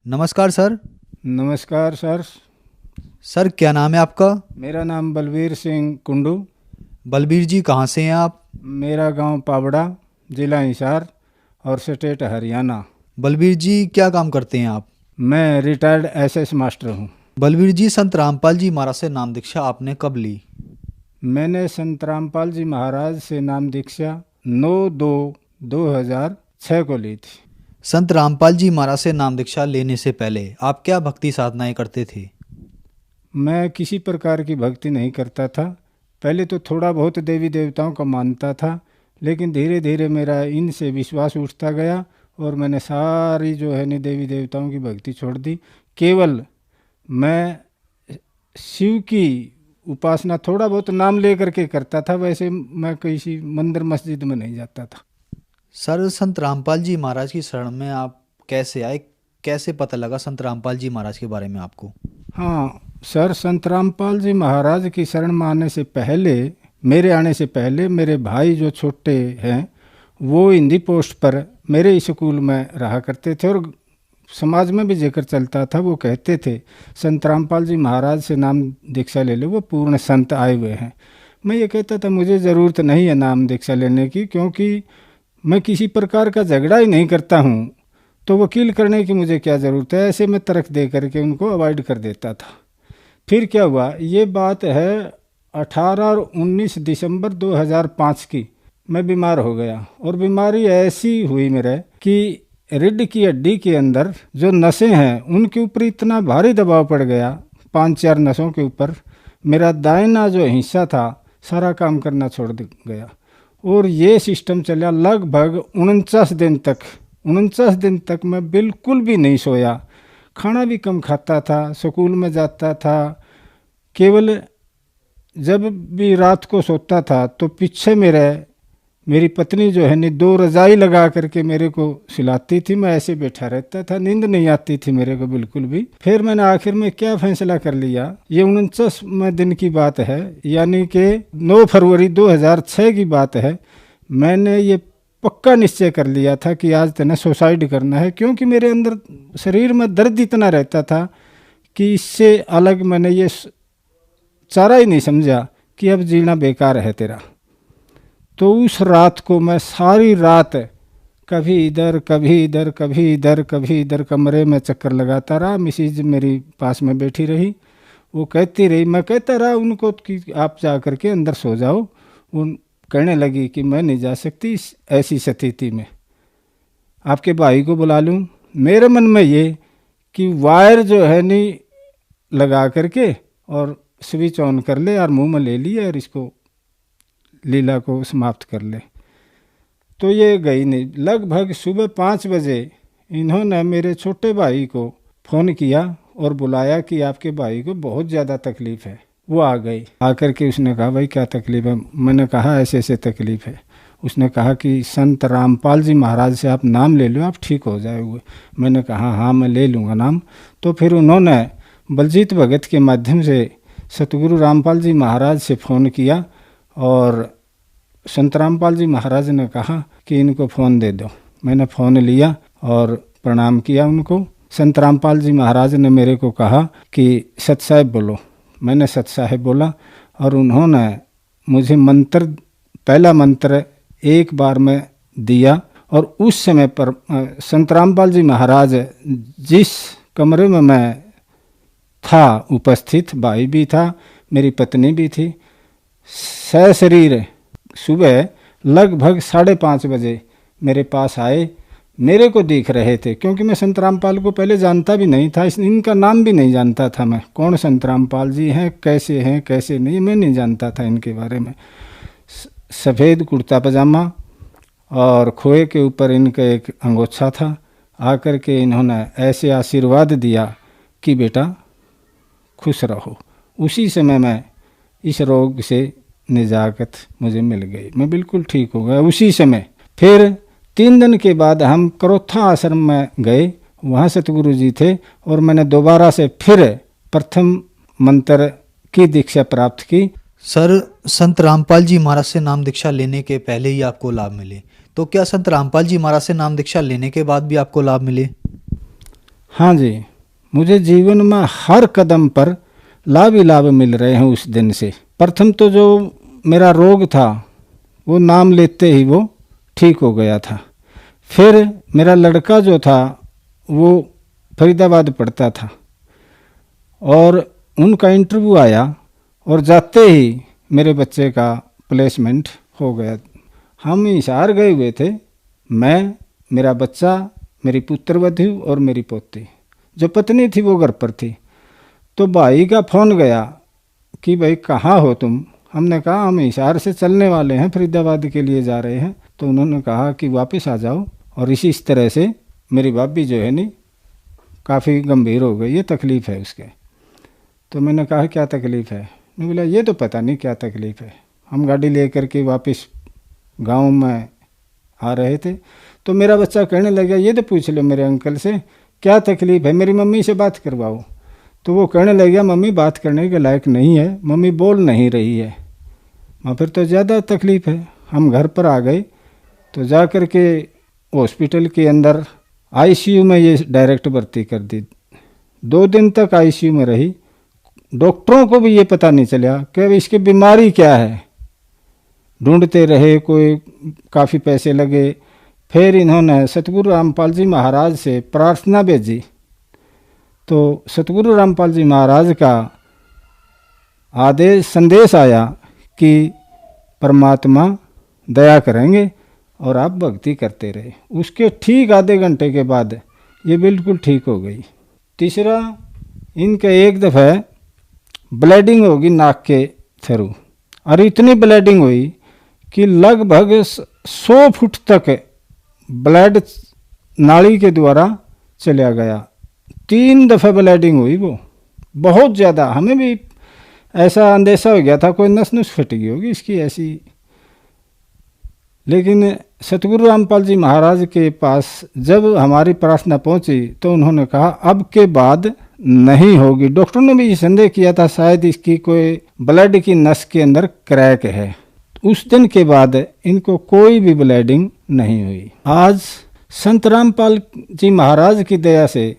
नमस्कार सर। नमस्कार sir. Sir क्या नाम है आपका? मेरा नाम बलवीर सिंह कुंडू। बलबीर जी कहाँ से हैं आप? मेरा गांव पावड़ा, जिला हिसार और स्टेट हरियाणा। बलबीर जी क्या काम करते हैं आप? मैं रिटायर्ड एसएस मास्टर हूं। बलबीर जी संत रामपाल जी महाराज से नाम दीक्षा आपने कब ली? मैंने संत रामपाल जी महाराज से नाम दीक्षा 9/2/2006 को ली थी। संत रामपाल जी महाराज से नाम दीक्षा लेने से पहले आप क्या भक्ति साधनाएं करते थे? मैं किसी प्रकार की भक्ति नहीं करता था। पहले तो थोड़ा बहुत देवी देवताओं का मानता था, लेकिन धीरे धीरे मेरा इनसे विश्वास उठता गया और मैंने सारी जो है नि देवी देवताओं की भक्ति छोड़ दी। केवल मैं शिव की उपासना थोड़ा बहुत नाम लेकर के करता था, वैसे मैं किसी मंदिर मस्जिद में नहीं जाता था। सर संत रामपाल जी महाराज की शरण में आप कैसे आए? कैसे पता लगा संत रामपाल जी महाराज के बारे में आपको? हाँ सर, संत रामपाल जी महाराज की शरण में आने से पहले, मेरे आने से पहले मेरे भाई जो छोटे हैं वो हिंदी पोस्ट पर मेरे स्कूल में रहा करते थे और समाज में भी जिक्र चलता था। वो कहते थे संत रामपाल जी महाराज से नाम दीक्षा ले लो, वो पूर्ण संत आए हुए हैं। मैं ये कहता था मुझे ज़रूरत नहीं है नाम दीक्षा लेने की, क्योंकि मैं किसी प्रकार का झगड़ा ही नहीं करता हूँ, तो वकील करने की मुझे क्या ज़रूरत है। ऐसे मैं तर्क दे करके उनको अवॉइड कर देता था। फिर क्या हुआ, ये बात है 18 और 19 दिसंबर 2005 की। मैं बीमार हो गया और बीमारी ऐसी हुई मेरे कि रीढ़ की हड्डी के अंदर जो नसें हैं उनके ऊपर इतना भारी दबाव पड़ गया, 5-4 नसों के ऊपर। मेरा दाहिना जो हिस्सा था सारा काम करना छोड़ गया और ये सिस्टम चला लगभग 49 दिन तक। 49 दिन तक मैं बिल्कुल भी नहीं सोया, खाना भी कम खाता था, स्कूल में जाता था। केवल जब भी रात को सोता था तो पीछे मेरी पत्नी जो है नि 2 रजाई लगा करके मेरे को सिलाती थी। मैं ऐसे बैठा रहता था, नींद नहीं आती थी मेरे को बिल्कुल भी। फिर मैंने आखिर में क्या फैसला कर लिया, ये 49वें दिन की बात है, यानी कि 9 फरवरी 2006 की बात है। मैंने ये पक्का निश्चय कर लिया था कि आज तने सुसाइड करना है, क्योंकि मेरे अंदर शरीर में दर्द इतना रहता था कि इससे अलग मैंने ये चारा ही नहीं समझा कि अब जीना बेकार है तेरा। तो उस रात को मैं सारी रात कभी इधर कभी इधर कभी इधर कभी इधर कमरे में चक्कर लगाता रहा। मिसिज मेरी पास में बैठी रही, वो कहती रही, मैं कहता रहा उनको कि आप जा कर के अंदर सो जाओ। उन कहने लगी कि मैं नहीं जा सकती ऐसी स्थिति में, आपके भाई को बुला लूँ। मेरे मन में ये कि वायर जो है नहीं लगा करके और स्विच ऑन कर ले और मुंह में ले लिए और इसको लीला को समाप्त कर ले। तो ये गई नहीं। लगभग सुबह 5 बजे इन्होंने मेरे छोटे भाई को फ़ोन किया और बुलाया कि आपके भाई को बहुत ज़्यादा तकलीफ़ है। वो आ गई, आकर के उसने कहा भाई क्या तकलीफ़ है। मैंने कहा ऐसे ऐसे तकलीफ़ है। उसने कहा कि संत रामपाल जी महाराज से आप नाम ले लो, आप ठीक हो जाओगे। मैंने कहा हाँ मैं ले लूँगा नाम। तो फिर उन्होंने बलजीत भगत के माध्यम से सतगुरु रामपाल जी महाराज से फ़ोन किया और संत रामपाल जी महाराज ने कहा कि इनको फ़ोन दे दो। मैंने फ़ोन लिया और प्रणाम किया उनको। संत रामपाल जी महाराज ने मेरे को कहा कि सत साहिब बोलो। मैंने सत साहिब बोला और उन्होंने मुझे मंत्र, पहला मंत्र एक बार में दिया। और उस समय पर संत रामपाल जी महाराज जिस कमरे में मैं था उपस्थित, भाई भी था, मेरी पत्नी भी थी, सशरीर सुबह लगभग 5:30 बजे मेरे पास आए। मेरे को देख रहे थे, क्योंकि मैं संत रामपाल को पहले जानता भी नहीं था, इनका नाम भी नहीं जानता था मैं, कौन संत रामपाल जी हैं कैसे नहीं, मैं नहीं जानता था इनके बारे में। सफ़ेद कुर्ता पजामा और खोए के ऊपर इनका एक अंगोछा था। आकर के इन्होंने ऐसे आशीर्वाद दिया कि बेटा खुश रहो। उसी समय मैं इस रोग से निजात मुझे मिल गई, मैं बिल्कुल ठीक हो गया उसी समय। फिर 3 दिन के बाद हम करोथा आश्रम में गए, वहाँ सतगुरु जी थे और मैंने दोबारा से फिर प्रथम मंत्र की दीक्षा प्राप्त की। सर संत रामपाल जी महाराज से नाम दीक्षा लेने के पहले ही आपको लाभ मिले, तो क्या संत रामपाल जी महाराज से नाम दीक्षा लेने के बाद भी आपको लाभ मिले? हाँ जी, मुझे जीवन में हर कदम पर लाभ ही लाभ मिल रहे हैं उस दिन से। प्रथम तो जो मेरा रोग था वो नाम लेते ही वो ठीक हो गया था। फिर मेरा लड़का जो था वो फरीदाबाद पढ़ता था और उनका इंटरव्यू आया और जाते ही मेरे बच्चे का प्लेसमेंट हो गया। हम हिसार गए हुए थे, मैं, मेरा बच्चा, मेरी पुत्रवधू और मेरी पोती। जो पत्नी थी वो घर पर थी। तो भाई का फ़ोन गया कि भाई कहाँ हो तुम। हमने कहा हम हिसार से चलने वाले हैं, फरीदाबाद के लिए जा रहे हैं। तो उन्होंने कहा कि वापस आ जाओ। और इसी तरह से मेरी भाभी जो है नी काफ़ी गंभीर हो गई, ये तकलीफ़ है उसके। तो मैंने कहा क्या तकलीफ़ है। नहीं, बोला ये तो पता नहीं क्या तकलीफ़ है। हम गाड़ी ले करके वापस गांव में आ रहे थे तो मेरा बच्चा कहने लगा ये तो पूछ लो मेरे अंकल से क्या तकलीफ़ है, मेरी मम्मी से बात करवाओ। तो वो कहने लगा मम्मी बात करने के लायक नहीं है, मम्मी बोल नहीं रही है। माँ फिर तो ज़्यादा तकलीफ़ है। हम घर पर आ गए तो जा कर के हॉस्पिटल के अंदर आईसीयू में ये डायरेक्ट भर्ती कर दी। 2 दिन तक आईसीयू में रही। डॉक्टरों को भी ये पता नहीं चला कि इसकी बीमारी क्या है। ढूंढते रहे, कोई काफ़ी पैसे लगे। फिर इन्होंने सतगुरु रामपाल जी महाराज से प्रार्थना भेजी। तो सतगुरु रामपाल जी महाराज का आदेश संदेश आया कि परमात्मा दया करेंगे और आप भक्ति करते रहे। उसके ठीक आधे घंटे के बाद ये बिल्कुल ठीक हो गई। तीसरा, इनका एक दफ़ा ब्लीडिंग होगी नाक के थ्रू, और इतनी ब्लीडिंग हुई कि लगभग 100 फुट तक ब्लड नाली के द्वारा चला गया। 3 दफ़ा ब्लीडिंग हुई, वो बहुत ज़्यादा। हमें भी ऐसा अंदेशा हो गया था कोई नस नुस फट गई होगी इसकी ऐसी। लेकिन सतगुरु रामपाल जी महाराज के पास जब हमारी प्रार्थना पहुंची तो उन्होंने कहा अब के बाद नहीं होगी। डॉक्टर ने भी संदेह किया था शायद इसकी कोई ब्लड की नस के अंदर क्रैक है। उस दिन के बाद इनको कोई भी ब्लीडिंग नहीं हुई। आज संत रामपाल जी महाराज की दया से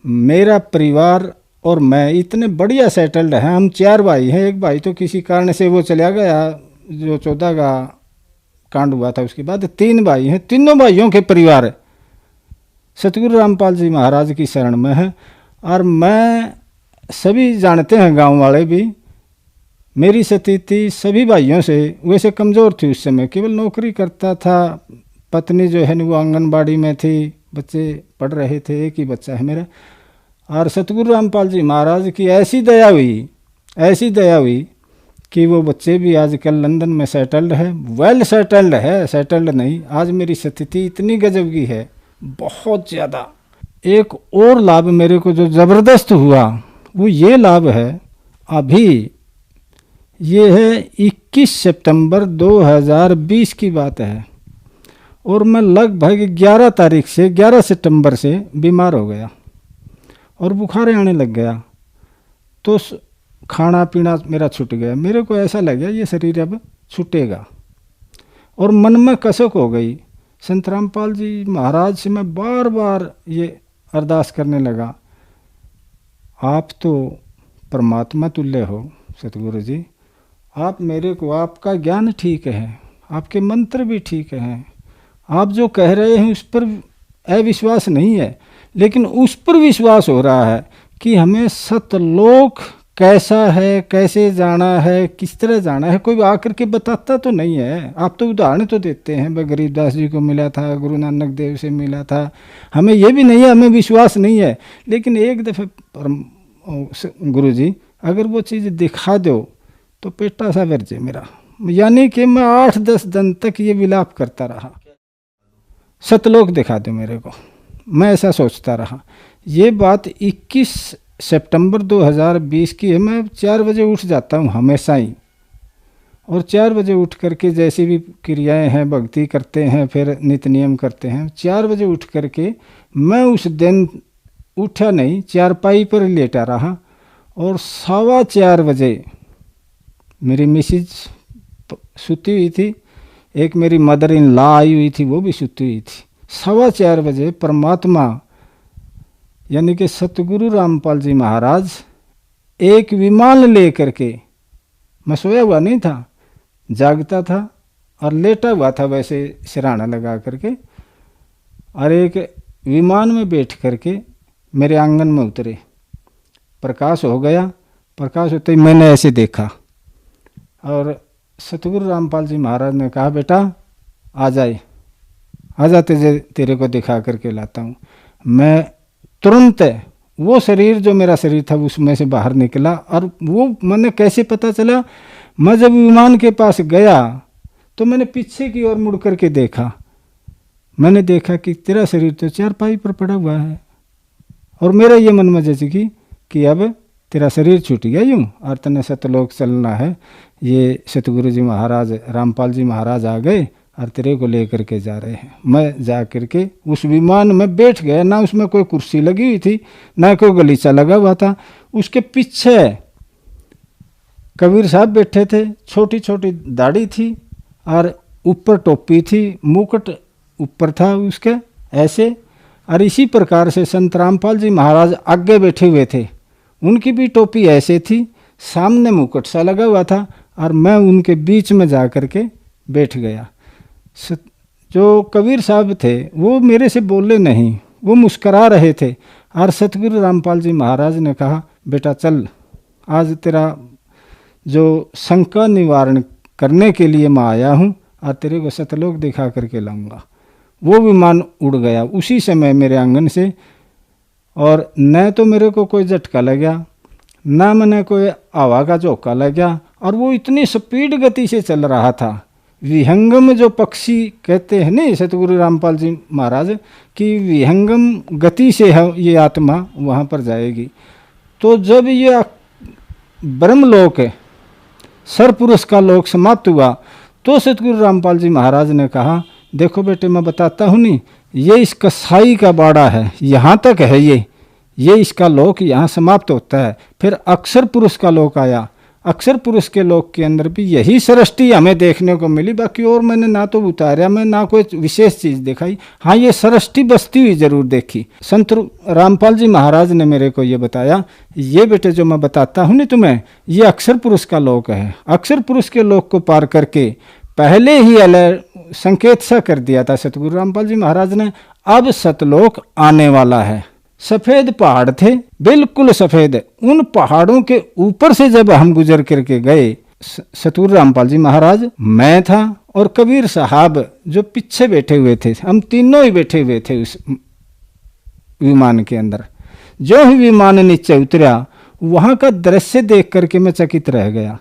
मेरा परिवार और मैं इतने बढ़िया सेटल्ड हैं। हम 4 भाई हैं। एक भाई तो किसी कारण से वो चला गया, जो 14 का कांड हुआ था उसके बाद। 3 भाई हैं। तीनों भाइयों के परिवार सतगुरु रामपाल जी महाराज की शरण में है। और मैं, सभी जानते हैं गांव वाले भी, मेरी स्थिति सभी भाइयों से वैसे कमज़ोर थी उस समय। केवल नौकरी करता था, पत्नी जो है वो आंगनबाड़ी में थी, बच्चे पढ़ रहे थे, एक ही बच्चा है मेरा। और सतगुरु रामपाल जी महाराज की ऐसी दया हुई कि वो बच्चे भी आजकल लंदन में सेटल्ड है, वेल सेटल्ड है, सेटल्ड नहीं। आज मेरी स्थिति इतनी गजब की है, बहुत ज़्यादा। एक और लाभ मेरे को जो ज़बरदस्त हुआ वो ये लाभ है, अभी ये है 21 सितंबर 2020 की बात है। और मैं लगभग 11 सितंबर से बीमार हो गया और बुखार आने लग गया। तो खाना पीना मेरा छूट गया। मेरे को ऐसा लगा ये शरीर अब छूटेगा। और मन में कसक हो गई। संत रामपाल जी महाराज से मैं बार बार ये अरदास करने लगा, आप तो परमात्मा तुल्य हो सतगुरु जी, आप मेरे को, आपका ज्ञान ठीक है, आपके मंत्र भी ठीक हैं, आप जो कह रहे हैं उस पर अविश्वास नहीं है, लेकिन उस पर विश्वास हो रहा है कि हमें सतलोक कैसा है, कैसे जाना है, किस तरह जाना है। कोई आकर के बताता तो नहीं है। आप तो उदाहरण तो देते हैं, भाई गरीबदास जी को मिला था, गुरु नानक देव से मिला था। हमें ये भी नहीं है, हमें विश्वास नहीं है। लेकिन एक दफ़े गुरु जी अगर वो चीज़ दिखा दो तो पेटा सा वर्जे मेरा। यानी कि मैं 8-10 दिन तक ये विलाप करता रहा, सतलोक दिखा दो मेरे को। मैं ऐसा सोचता रहा। ये बात 21 सितंबर 2020 की है। मैं 4 बजे उठ जाता हूँ हमेशा ही, और 4 बजे उठ करके जैसी भी क्रियाएं हैं, भक्ति करते हैं, फिर नित्य नियम करते हैं। 4 बजे उठ करके मैं उस दिन उठा नहीं, चारपाई पर लेटा रहा। और 4:15 बजे मेरी मिसेज सुती हुई थी, एक मेरी मदर इन लॉ आई हुई थी, वो भी सुती हुई थी। 4:15 बजे परमात्मा यानी कि सतगुरु रामपाल जी महाराज एक विमान लेकर के, मैं सोया हुआ नहीं था, जागता था और लेटा हुआ था वैसे सिरहाना लगा करके, और एक विमान में बैठ करके मेरे आंगन में उतरे। प्रकाश हो गया, प्रकाश होते ही मैंने ऐसे देखा और सतगुरु रामपाल जी महाराज ने कहा, बेटा आ जाए, आ जा, तेरे को दिखा करके लाता हूँ। मैं तुरंत वो शरीर जो मेरा शरीर था उसमें से बाहर निकला। और वो मैंने कैसे पता चला, मैं जब विमान के पास गया तो मैंने पीछे की ओर मुड़ करके देखा। मैंने देखा कि तेरा शरीर तो चारपाई पर पड़ा हुआ है, और मेरा ये मन में जैसे कि अब तेरा शरीर छूट गया यूँ और तने सतलोक चलना है। ये सतगुरु जी महाराज रामपाल जी महाराज आ गए और तेरे को लेकर के जा रहे हैं। मैं जा करके उस विमान में बैठ गया। ना उसमें कोई कुर्सी लगी हुई थी, ना कोई गलीचा लगा हुआ था। उसके पीछे कबीर साहब बैठे थे, छोटी छोटी दाढ़ी थी और ऊपर टोपी थी, मुकुट ऊपर था उसके ऐसे। और इसी प्रकार से संत रामपाल जी महाराज आगे बैठे हुए थे, उनकी भी टोपी ऐसे थी, सामने मुकुट सा लगा हुआ था, और मैं उनके बीच में जा कर के बैठ गया। जो कबीर साहब थे वो मेरे से बोले नहीं, वो मुस्करा रहे थे। और सतगुरु रामपाल जी महाराज ने कहा, बेटा चल, आज तेरा जो शंका निवारण करने के लिए मैं आया हूँ और तेरे को सतलोक दिखा करके लाऊंगा। वो विमान उड़ गया उसी समय मेरे आंगन से, और न तो मेरे को कोई झटका लगा, ना मैंने कोई हवा का झोंका लगा, और वो इतनी स्पीड गति से चल रहा था। विहंगम जो पक्षी कहते हैं नहीं सतगुरु रामपाल जी महाराज कि विहंगम गति से है ये आत्मा वहाँ पर जाएगी। तो जब ये ब्रह्मलोक है, सरपुरुष का लोक समाप्त हुआ, तो सतगुरु रामपाल जी महाराज ने कहा, देखो बेटे मैं बताता हूँ नहीं, ये इस कसाई का बाड़ा है, यहाँ तक है ये इसका लोक यहाँ समाप्त होता है। फिर अक्षर पुरुष का लोक आया, अक्षर पुरुष के लोक के अंदर भी यही सृष्टि हमें देखने को मिली। बाकी और मैंने ना तो उतारा, मैं ना कोई विशेष चीज़ दिखाई। हाँ, ये सृष्टि बसती हुई जरूर देखी। संत रामपाल जी महाराज ने मेरे को ये बताया, ये बेटे जो मैं बताता हूँ नहीं तुम्हें, ये अक्षर पुरुष का लोक है। अक्षर पुरुष के लोक को पार करके पहले ही संकेत सा कर दिया था सतगुरु रामपाल जी महाराज ने, अब सतलोक आने वाला है। सफेद पहाड़ थे, बिल्कुल सफेद। उन पहाड़ों के ऊपर से जब हम गुजर करके गए, सतगुरु रामपाल जी महाराज, मैं था और कबीर साहब जो पीछे बैठे हुए थे, हम तीनों ही बैठे हुए थे उस विमान के अंदर। जो ही विमान नीचे उतरा, वहां का दृश्य देख करके मैं चकित रह गया।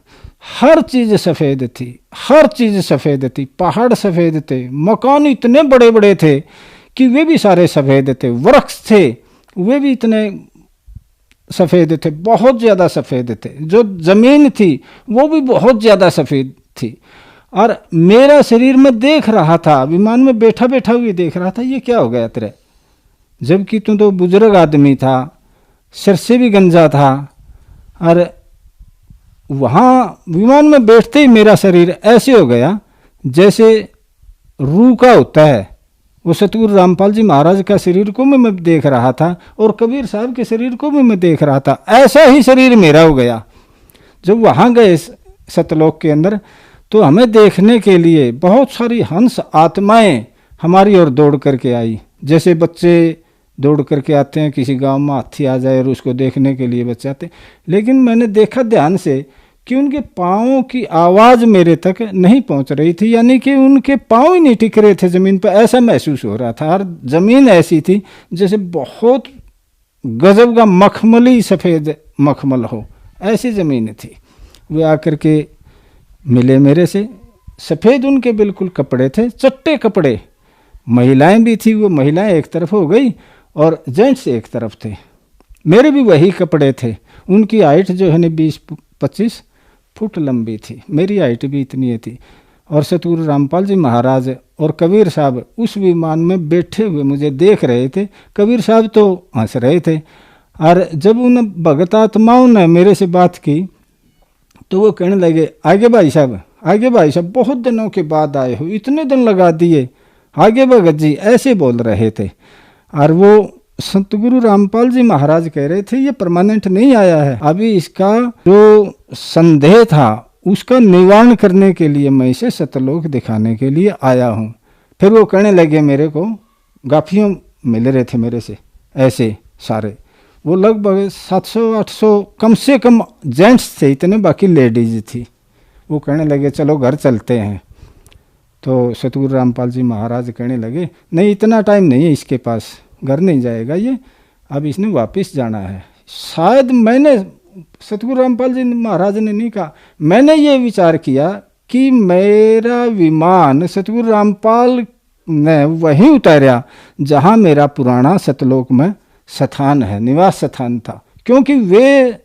हर चीज सफेद थी, हर चीज सफेद थी। पहाड़ सफेद थे, मकान इतने बड़े बड़े थे कि वे भी सारे सफेद थे। वृक्ष थे, वे भी इतने सफ़ेद थे, बहुत ज़्यादा सफ़ेद थे। जो ज़मीन थी वो भी बहुत ज़्यादा सफ़ेद थी। और मेरा शरीर में देख रहा था, विमान में बैठा बैठा हुए देख रहा था, ये क्या हो गया तेरे, जबकि तू तो बुजुर्ग आदमी था, सिर से भी गंजा था। और वहाँ विमान में बैठते ही मेरा शरीर ऐसे हो गया जैसे रूह का होता है। वो सतगुरु रामपाल जी महाराज का शरीर को भी मैं देख रहा था और कबीर साहब के शरीर को भी मैं देख रहा था। ऐसा ही शरीर मेरा हो गया। जब वहाँ गए सतलोक के अंदर, तो हमें देखने के लिए बहुत सारी हंस आत्माएं हमारी ओर दौड़ करके आई। जैसे बच्चे दौड़ करके आते हैं, किसी गांव में हाथी आ जाए और उसको देखने के लिए बच्चे आते। लेकिन मैंने देखा ध्यान से कि उनके पाँवों की आवाज़ मेरे तक नहीं पहुंच रही थी, यानी कि उनके पाँव ही नहीं टिक रहे थे ज़मीन पर, ऐसा महसूस हो रहा था। और ज़मीन ऐसी थी जैसे बहुत गजब का मखमली सफ़ेद मखमल हो, ऐसी ज़मीन थी। वे आकर के मिले मेरे से, सफ़ेद उनके बिल्कुल कपड़े थे, चट्टे कपड़े। महिलाएं भी थी, वो महिलाएं एक तरफ हो गई और जेंट्स एक तरफ थे। मेरे भी वही कपड़े थे। उनकी हाइट जो है ना 20-25 फुट लंबी थी, मेरी हाइट भी इतनी थी। और सतगुरु रामपाल जी महाराज और कबीर साहब उस विमान में बैठे हुए मुझे देख रहे थे। कबीर साहब तो हंस रहे थे। और जब उन भगत आत्माओं ने मेरे से बात की तो वो कहने लगे, आगे भाई साहब, आगे भाई साहब, बहुत दिनों के बाद आए हो, इतने दिन लगा दिए, आगे भगत जी, ऐसे बोल रहे थे। और वो सतगुरु रामपाल जी महाराज कह रहे थे ये परमानेंट नहीं आया है, अभी इसका जो संदेह था उसका निवारण करने के लिए मैं इसे सतलोक दिखाने के लिए आया हूँ। फिर वो कहने लगे, मेरे को गाफियों मिल रहे थे मेरे से ऐसे सारे, वो लगभग 700-800 कम से कम जेंट्स थे इतने, बाकी लेडीज थी। वो कहने लगे चलो घर चलते हैं। तो सतगुरु रामपाल जी महाराज कहने लगे नहीं, इतना टाइम नहीं है इसके पास, घर नहीं जाएगा ये, अब इसने वापस जाना है। शायद मैंने, सतगुरु रामपाल जी महाराज ने नहीं कहा, मैंने ये विचार किया कि मेरा विमान सतगुरु रामपाल ने वहीं उतारा जहाँ मेरा पुराना सतलोक में स्थान है, निवास स्थान था, क्योंकि वे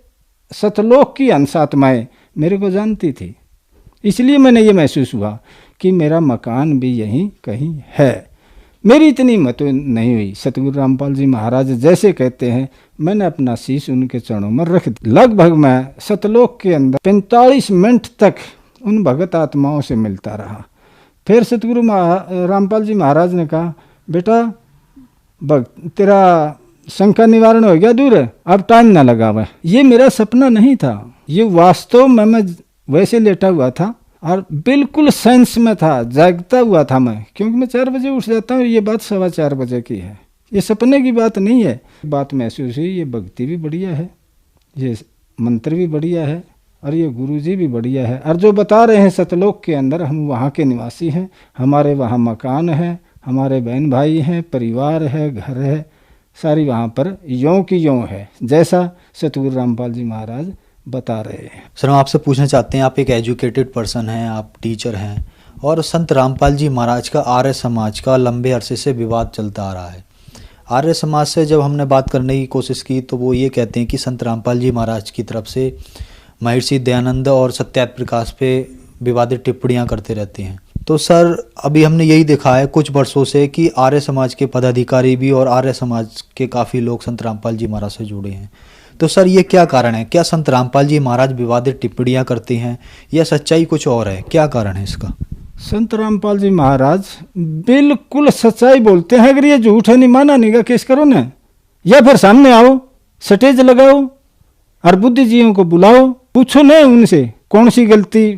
सतलोक की अंशात्माएँ मेरे को जानती थी। इसलिए मैंने ये महसूस हुआ कि मेरा मकान भी यहीं कहीं है। मेरी इतनी हिम्मत नहीं हुई, सतगुरु रामपाल जी महाराज जैसे कहते हैं, मैंने अपना शीश उनके चरणों में रख दिया। लगभग मैं सतलोक के अंदर 45 मिनट तक उन भगत आत्माओं से मिलता रहा। फिर सतगुरु रामपाल जी महाराज ने कहा, बेटा तेरा शंका निवारण हो गया दूर, अब टाइम ना लगा हुआ। ये मेरा सपना नहीं था, ये वास्तव में मैं वैसे लेटा हुआ था और बिल्कुल सेंस में था, जागता हुआ था मैं, क्योंकि मैं 4 बजे उठ जाता हूँ। ये बात 4:15 बजे की है, ये सपने की बात नहीं है। बात महसूस हुई, ये भक्ति भी बढ़िया है, ये मंत्र भी बढ़िया है और ये गुरु जी भी बढ़िया है। और जो बता रहे हैं सतलोक के अंदर हम वहाँ के निवासी हैं, हमारे वहाँ मकान है, हमारे बहन भाई हैं, परिवार है, घर है, सारी वहाँ पर यों की यों है जैसा सतगुरु रामपाल जी महाराज बता रहे हैं। सर, हम आपसे पूछना चाहते हैं, आप एक एजुकेटेड पर्सन हैं, आप टीचर हैं, और संत रामपाल जी महाराज का आर्य समाज का लंबे अरसे से विवाद चलता आ रहा है। आर्य समाज से जब हमने बात करने की कोशिश की तो वो ये कहते हैं कि संत रामपाल जी महाराज की तरफ से महर्षि दयानंद और सत्यार्थ प्रकाश पे विवादित टिप्पणियाँ करते रहते हैं। तो सर, अभी हमने यही देखा है कुछ वर्षों से कि आर्य समाज के पदाधिकारी भी और आर्य समाज के काफ़ी लोग संत रामपाल जी महाराज से जुड़े हैं। तो सर, ये क्या कारण है? क्या संत रामपाल जी महाराज विवादित टिप्पणियाँ करते हैं या सच्चाई कुछ और है? क्या कारण है इसका? संत रामपाल जी महाराज बिल्कुल सच्चाई बोलते हैं। अगर ये झूठ है, नहीं माना नहीं का केस करो ना, या फिर सामने आओ, स्टेज लगाओ और बुद्धिजीवियों को बुलाओ, पूछो ना उनसे कौन सी गलती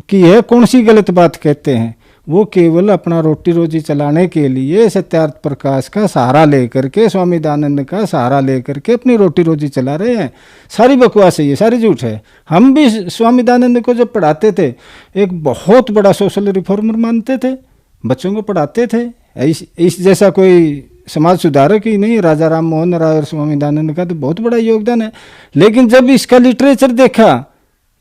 की है, कौन सी गलत बात कहते हैं। वो केवल अपना रोटी रोजी चलाने के लिए सत्यार्थ प्रकाश का सहारा लेकर के, स्वामी दयानंद का सहारा लेकर के अपनी रोटी रोजी चला रहे हैं। सारी बकवास है, ये सारी झूठ है। हम भी स्वामी दयानंद को जब पढ़ाते थे, एक बहुत बड़ा सोशल रिफॉर्मर मानते थे, बच्चों को पढ़ाते थे। इस जैसा कोई समाज सुधारक ही नहीं, राजा राम मोहन राय और स्वामी दयानंद का तो बहुत बड़ा योगदान है। लेकिन जब इसका लिटरेचर देखा,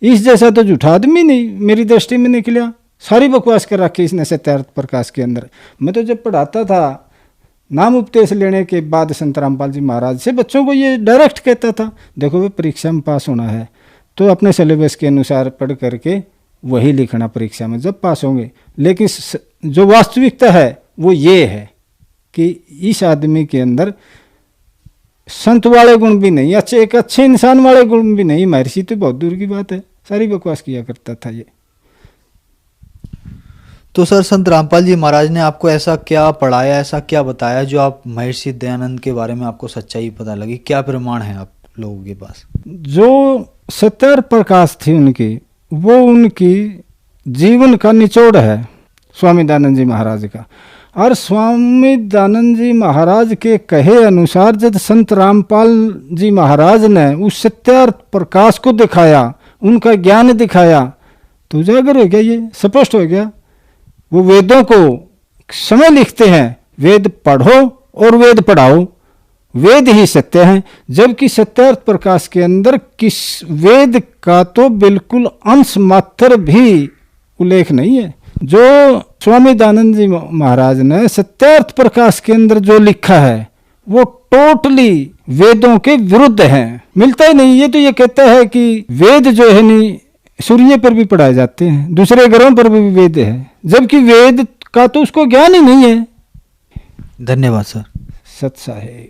इस जैसा तो झूठा आदमी नहीं मेरी दृष्टि में निकला। सारी बकवास कर रखी इसने सत्यार्थ प्रकाश के अंदर। मैं तो जब पढ़ाता था, नाम उपदेश लेने के बाद संत रामपाल जी महाराज से बच्चों को ये डायरेक्ट कहता था, देखो वे परीक्षा में पास होना है तो अपने सिलेबस के अनुसार पढ़ करके वही लिखना परीक्षा में, जब पास होंगे। लेकिन जो वास्तविकता है वो ये है कि इस आदमी के अंदर संत वाले गुण भी नहीं, एक अच्छे इंसान वाले गुण भी नहीं, महर्षि तो बहुत दूर की बात है। सारी बकवास किया करता था ये। तो सर, संत रामपाल जी महाराज ने आपको ऐसा क्या पढ़ाया, ऐसा क्या बताया जो आप महर्षि दयानंद के बारे में आपको सच्चाई पता लगी? क्या प्रमाण है आप लोगों के पास? जो सत्यार्थ प्रकाश थी उनकी, वो उनकी जीवन का निचोड़ है स्वामी दयानंद जी महाराज का। और स्वामी दयानंद जी महाराज के कहे अनुसार जब संत रामपाल जी महाराज ने उस सत्यार्थ प्रकाश को दिखाया, उनका ज्ञान दिखाया, तो उजागर हो गया, ये स्पष्ट हो गया। वो वेदों को समय लिखते हैं, वेद पढ़ो और वेद पढ़ाओ, वेद ही सत्य हैं। जबकि सत्यार्थ प्रकाश के अंदर किस वेद का तो बिल्कुल अंश मात्र भी उल्लेख नहीं है। जो स्वामी दयानंद जी महाराज ने सत्यार्थ प्रकाश के अंदर जो लिखा है वो टोटली वेदों के विरुद्ध है, मिलता ही नहीं। ये तो ये कहता है कि वेद जो है नहीं सूर्य पर भी पढ़ाए जाते हैं, दूसरे ग्रहों पर भी वेद है, जबकि वेद का तो उसको ज्ञान ही नहीं है। धन्यवाद सर। सत्सा है।